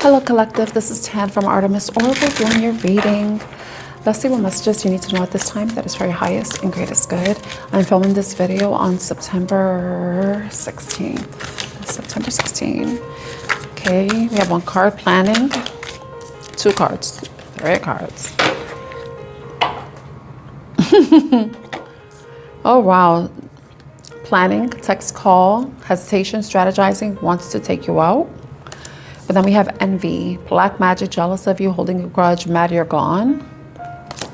Hello collective, this is Tan from Artemis Oracle doing your reading. Let's see what messages you need to know at this time that is for your highest and greatest good. I'm filming this video on September 16th. September 16th. Okay, we have one card, planning. Two cards, 3 cards. Oh wow. Planning, text, call, hesitation, strategizing, wants to take you out. But then we have envy, black magic, jealous of you, holding a grudge, mad you're gone.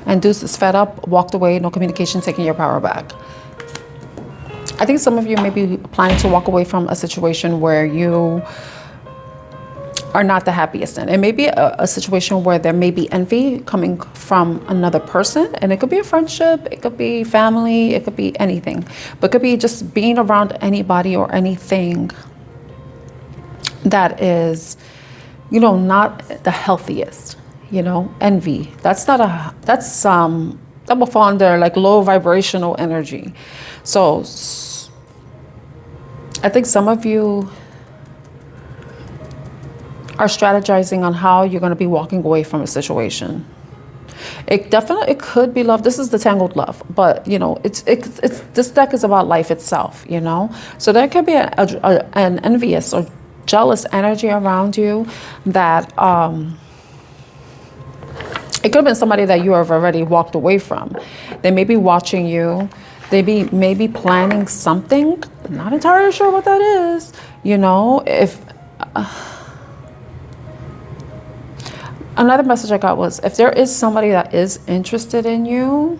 And Deuce is fed up, walked away, no communication, taking your power back. I think some of you may be planning to walk away from a situation where you are not the happiest in. It may be a situation where there may be envy coming from another person, and it could be a friendship, it could be family, it could be anything. But it could be just being around anybody or anything that is, you know, not the healthiest, you know, envy. That's not a, that's, that will fall under like low vibrational energy. So I think some of you are strategizing on how you're going to be walking away from a situation. It definitely, it could be love. This is the tangled love, but you know, it's this deck is about life itself, you know. So there could be an envious or jealous energy around you that it could have been somebody that you have already walked away from. They may be watching you. They may be planning something. I'm not entirely sure what that is. You know, if another message I got was, if there is somebody that is interested in you,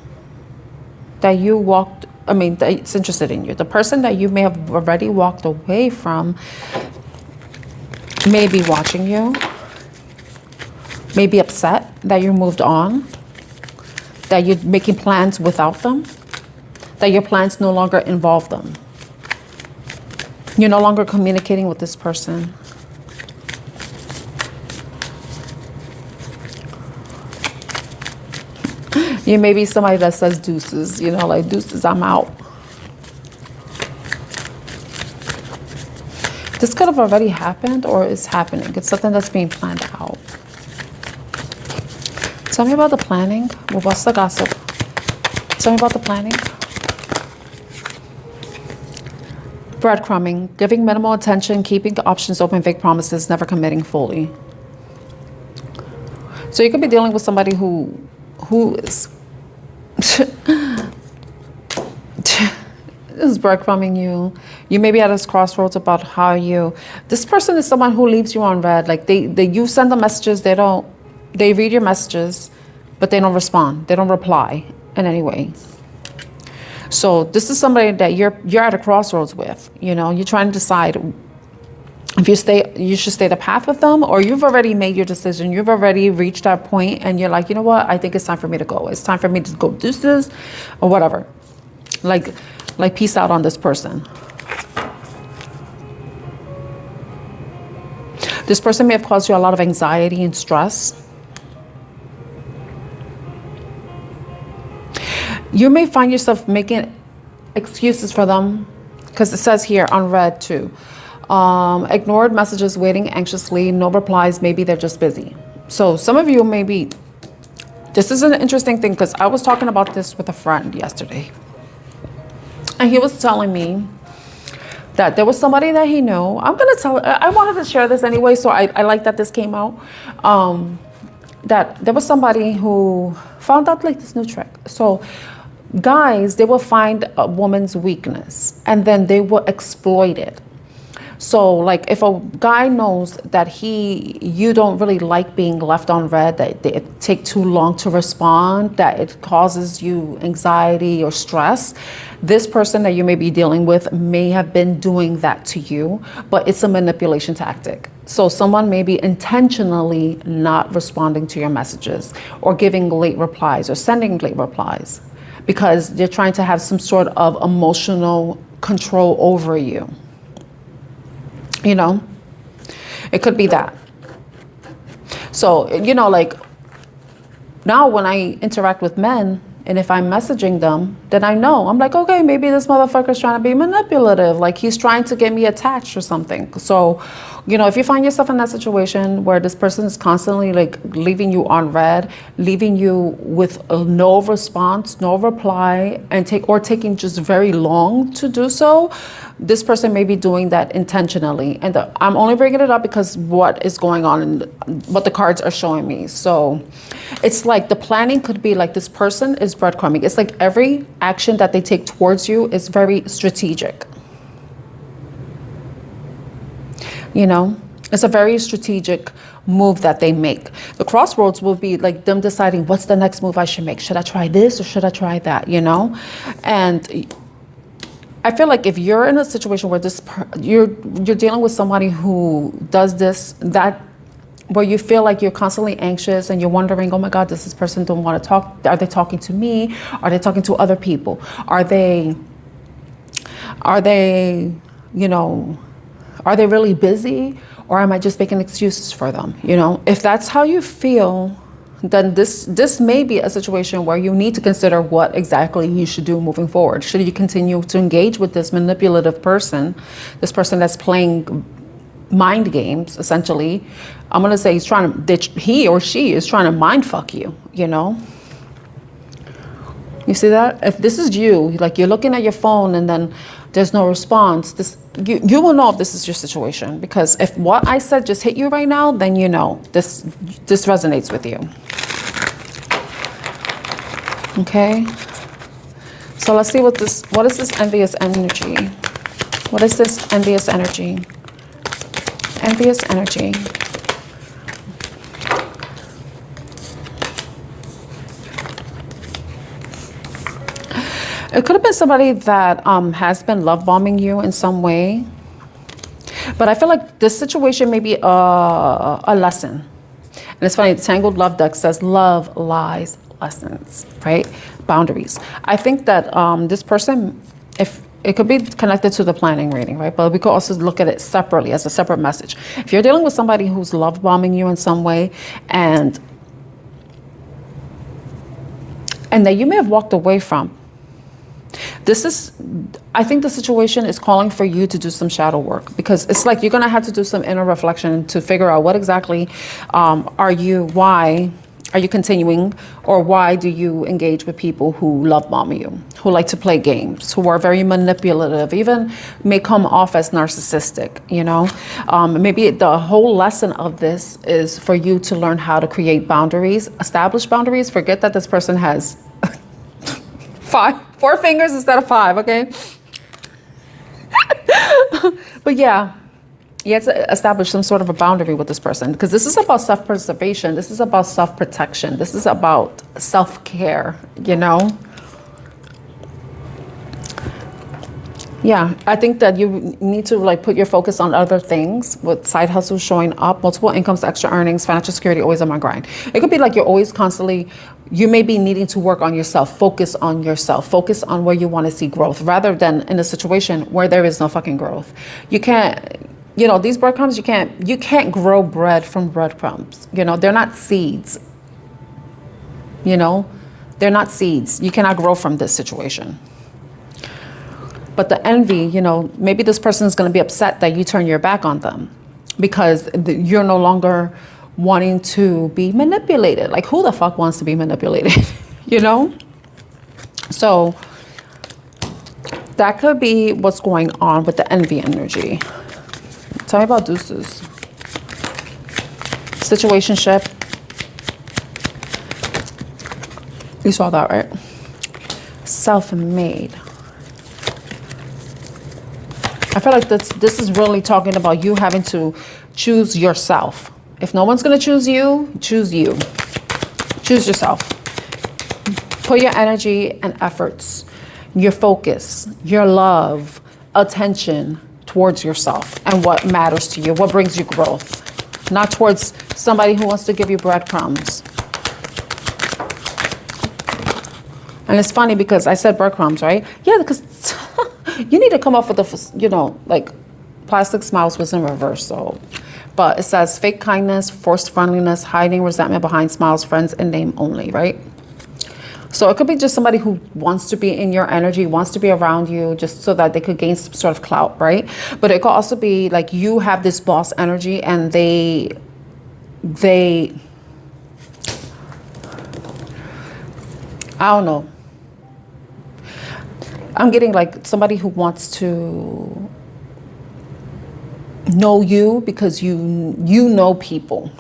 that you walked, I mean, that's interested in you, the person that you may have already walked away from may be watching you, may be upset that you moved on, that you're making plans without them, that your plans no longer involve them. You're no longer communicating with this person. You may be somebody that says deuces, you know, like deuces, I'm out. This could have already happened or is happening. It's something that's being planned out. Tell me about the planning. Well, what's the gossip? Tell me about the planning. Breadcrumbing, giving minimal attention, keeping the options open, vague promises, never committing fully. So you could be dealing with somebody who is is breadcrumbing you. You may be at this crossroads about how this person is someone who leaves you on red. Like you send them messages, they read your messages, but they don't respond. They don't reply in any way. So this is somebody that you're at a crossroads with. You know, you're trying to decide if you should stay the path with them, or you've already made your decision. You've already reached that point and you're like, you know what? I think it's time for me to go. It's time for me to go do this or whatever. Like peace out on this person. This person may have caused you a lot of anxiety and stress. You may find yourself making excuses for them, because it says here on red too. Ignored messages, waiting anxiously, no replies, maybe they're just busy. So some of you maybe, this is an interesting thing, because I was talking about this with a friend yesterday. And he was telling me that there was somebody that he knew. I wanted to share this anyway, so I like that this came out. That there was somebody who found out like this new trick. So guys, they will find a woman's weakness and then they will exploit it. So like if a guy knows that you don't really like being left on red, that it take too long to respond, that it causes you anxiety or stress, this person that you may be dealing with may have been doing that to you, but it's a manipulation tactic. So someone may be intentionally not responding to your messages or giving late replies or sending late replies because they're trying to have some sort of emotional control over you. You know, it could be that. So, you know, like now when I interact with men, And if I'm messaging them, then I know. I'm like, okay, maybe this motherfucker's trying to be manipulative. Like he's trying to get me attached or something. So, you know, if you find yourself in that situation where this person is constantly like leaving you on red, leaving you with no response, no reply, and taking just very long to do so, this person may be doing that intentionally. And I'm only bringing it up because what is going on and what the cards are showing me. So it's like the planning could be like this person is breadcrumbing. It's like every action that they take towards you is very strategic. You know, it's a very strategic move that they make. The crossroads will be like them deciding what's the next move I should make. Should I try this or should I try that? You know, and I feel like if you're in a situation where you're dealing with somebody who does this, that where you feel like you're constantly anxious and you're wondering, oh my God, does this person don't want to talk? Are they talking to me? Are they talking to other people? Are they, you know, are they really busy? Or am I just making excuses for them? You know, if that's how you feel, then this may be a situation where you need to consider what exactly you should do moving forward. Should you continue to engage with this manipulative person, this person that's playing mind games, essentially? I'm going to say he or she is trying to mind fuck you, you know? You see that? If this is you, like you're looking at your phone and then there's no response, you will know if this is your situation, because if what I said just hit you right now, then you know this resonates with you. Okay, so let's see what is this envious energy? What is this envious energy? Envious energy. It could have been somebody that has been love bombing you in some way. But I feel like this situation may be a lesson. And it's funny, the Tangled Love deck says love, lies, lessons, right? Boundaries. I think that this person, if it could be connected to the planning reading, right? But we could also look at it separately as a separate message. If you're dealing with somebody who's love bombing you in some way and that you may have walked away from, I think the situation is calling for you to do some shadow work, because it's like you're going to have to do some inner reflection to figure out what exactly why are you continuing, or why do you engage with people who love bomb you, who like to play games, who are very manipulative, even may come off as narcissistic, you know? Maybe the whole lesson of this is for you to learn how to create boundaries, establish boundaries. Forget that this person has 4 fingers instead of 5, okay? But yeah, you have to establish some sort of a boundary with this person, because this is about self-preservation. This is about self-protection. This is about self-care, you know? Yeah, I think that you need to like put your focus on other things, with side hustles showing up, multiple incomes, extra earnings, financial security, always on my grind. It could be like you're always constantly, you may be needing to work on yourself, focus on yourself, focus on where you want to see growth, rather than in a situation where there is no fucking growth. You can't, you know, these breadcrumbs, you can't grow bread from breadcrumbs. You know, they're not seeds. You know, they're not seeds. You cannot grow from this situation. But the envy, you know, maybe this person is going to be upset that you turn your back on them, because you're no longer wanting to be manipulated. Like, who the fuck wants to be manipulated? You know? So that could be what's going on with the envy energy. Tell me about deuces. Situationship. You saw that, right? Self-made. I feel like this is really talking about you having to choose yourself. If no one's going to choose you, choose you. Choose yourself. Put your energy and efforts, your focus, your love, attention towards yourself and what matters to you, what brings you growth, not towards somebody who wants to give you breadcrumbs. And it's funny because I said breadcrumbs, right? Yeah, because you need to come up with a, you know, like plastic smiles was in reverse. So, but it says fake kindness, forced friendliness, hiding resentment behind smiles, friends in name only, right? So it could be just somebody who wants to be in your energy, wants to be around you just so that they could gain some sort of clout, right? But it could also be like you have this boss energy and they I don't know. I'm getting like somebody who wants to know you because you know people,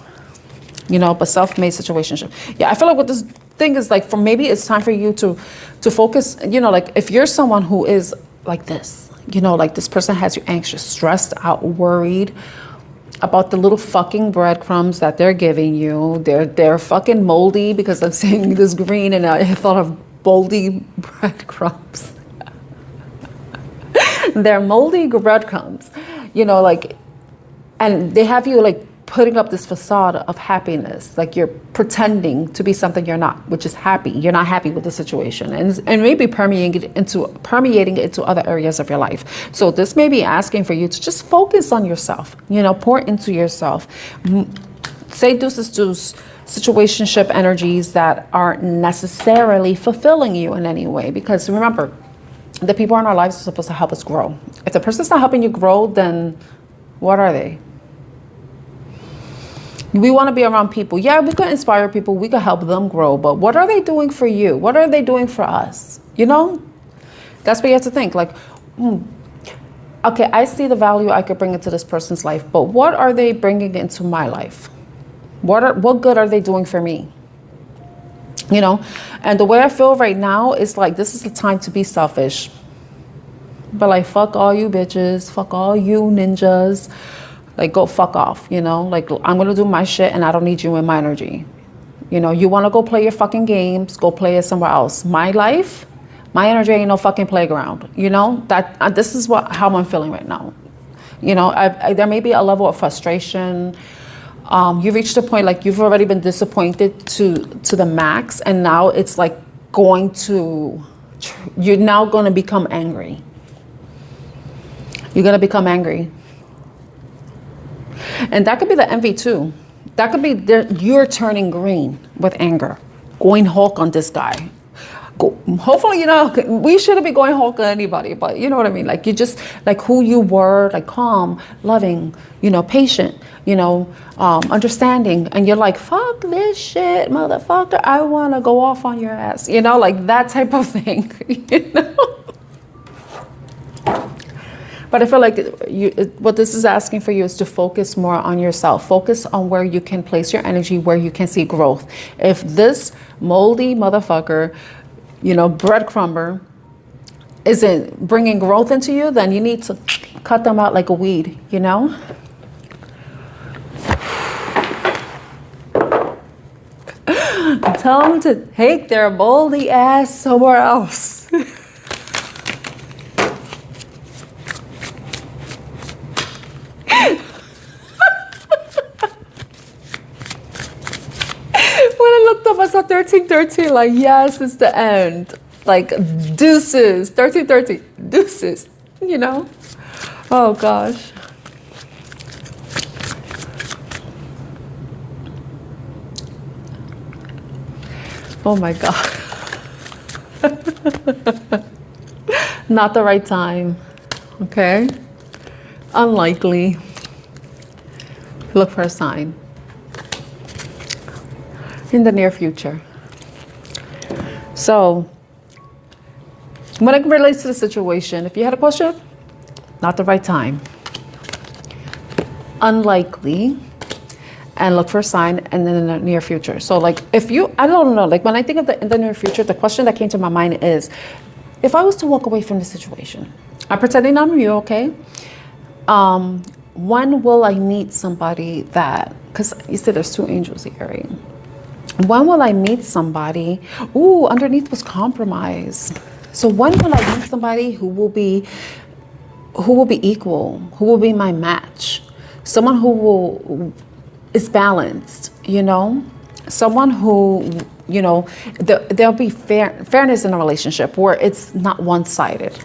you know, but self-made situationship. Yeah, I feel like what this thing is like, for maybe it's time for you to focus, you know, like if you're someone who is like this, you know, like this person has you anxious, stressed out, worried about the little fucking breadcrumbs that they're giving you. They're fucking moldy, because I'm saying this green and I thought of moldy breadcrumbs. They're moldy breadcrumbs, you know, like, and they have you like putting up this facade of happiness, like you're pretending to be something you're not, which is happy. You're not happy with the situation, and maybe permeating it into other areas of your life. So this may be asking for you to just focus on yourself, you know, pour into yourself. Say deuces to situationship energies that aren't necessarily fulfilling you in any way, because remember, the people in our lives are supposed to help us grow. If the person's not helping you grow, then what are they? We want to be around people. Yeah, we could inspire people. We could help them grow. But what are they doing for you? What are they doing for us? You know, that's what you have to think. Like, okay, I see the value I could bring into this person's life, but what are they bringing into my life? What good are they doing for me? You know, and the way I feel right now is like, this is the time to be selfish. But like, fuck all you bitches, fuck all you ninjas. Like, go fuck off, you know? Like, I'm going to do my shit and I don't need you in my energy. You know, you want to go play your fucking games, go play it somewhere else. My life, my energy ain't no fucking playground, you know? That this is how I'm feeling right now. You know, there may be a level of frustration. You reached a point like you've already been disappointed to the max, and now it's like you're now going to become angry. You're going to become angry. And that could be the envy too. That could be you're turning green with anger, going Hulk on this guy. Hopefully, you know, we shouldn't be going Hulk on anybody, but you know what I mean? Like, you just, like who you were, like calm, loving, you know, patient, you know, understanding. And you're like, fuck this shit, motherfucker. I want to go off on your ass, you know, like that type of thing, you know? But I feel like what this is asking for you is to focus more on yourself. Focus on where you can place your energy, where you can see growth. If this moldy motherfucker, you know, breadcrumber isn't bringing growth into you, then you need to cut them out like a weed, you know? Tell them to take their moldy ass somewhere else. I saw 1313, like, yes, it's the end. Like, deuces, 1313, deuces, you know? Oh, gosh. Oh, my God. Not the right time, okay? Unlikely. Look for a sign. In the near future. So when it relates to the situation, if you had a question, not the right time, unlikely, and look for a sign, and then in the near future. So like, if you, I don't know, like when I think of in the near future, the question that came to my mind is, if I was to walk away from the situation, I'm pretending I'm you, okay? When will I meet somebody that, because you said there's two angels here, right? When will I meet somebody? Ooh, underneath was compromise. So when will I meet somebody who will be equal, who will be my match? Someone who is balanced, you know? Someone who, you know, there'll be fairness in a relationship where it's not one-sided,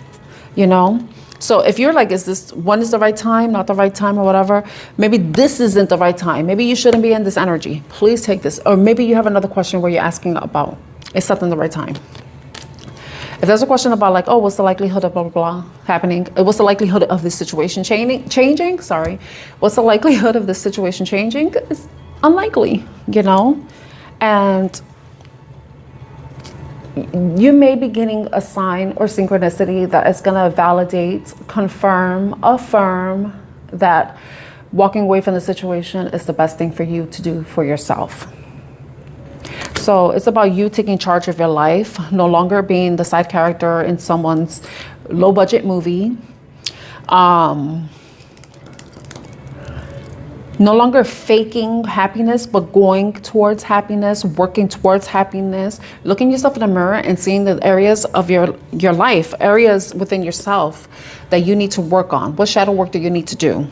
you know? So if you're like, when is the right time, not the right time or whatever, maybe this isn't the right time. Maybe you shouldn't be in this energy. Please take this. Or maybe you have another question where you're asking about accepting the right time. If there's a question about like, oh, what's the likelihood of blah, blah, blah happening? What's the likelihood of this situation changing? Sorry. What's the likelihood of this situation changing? It's unlikely, you know? And you may be getting a sign or synchronicity that is going to validate, confirm, affirm that walking away from the situation is the best thing for you to do for yourself. So it's about you taking charge of your life, no longer being the side character in someone's low budget movie. No longer faking happiness, but going towards happiness, working towards happiness, looking yourself in the mirror and seeing the areas of your life, areas within yourself that you need to work on. What shadow work do you need to do?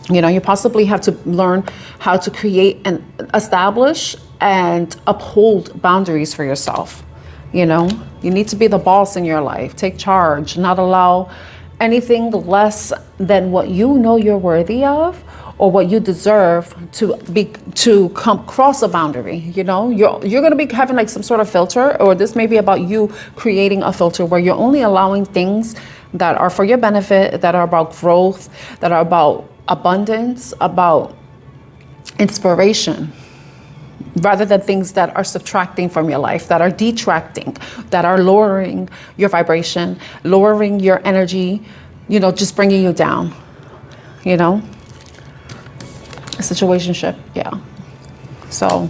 You know, you possibly have to learn how to create and establish and uphold boundaries for yourself. You know, you need to be the boss in your life. Take charge, not allow anything less than what you know you're worthy of or what you deserve to come cross a boundary. You know, you're going to be having like some sort of filter, or this may be about you creating a filter where you're only allowing things that are for your benefit, that are about growth, that are about abundance, about inspiration, rather than things that are subtracting from your life, that are detracting, that are lowering your vibration, lowering your energy, you know, just bringing you down, you know, a situationship. Yeah. So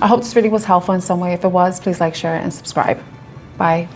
I hope this reading was helpful in some way. If it was, please like, share, and subscribe. Bye.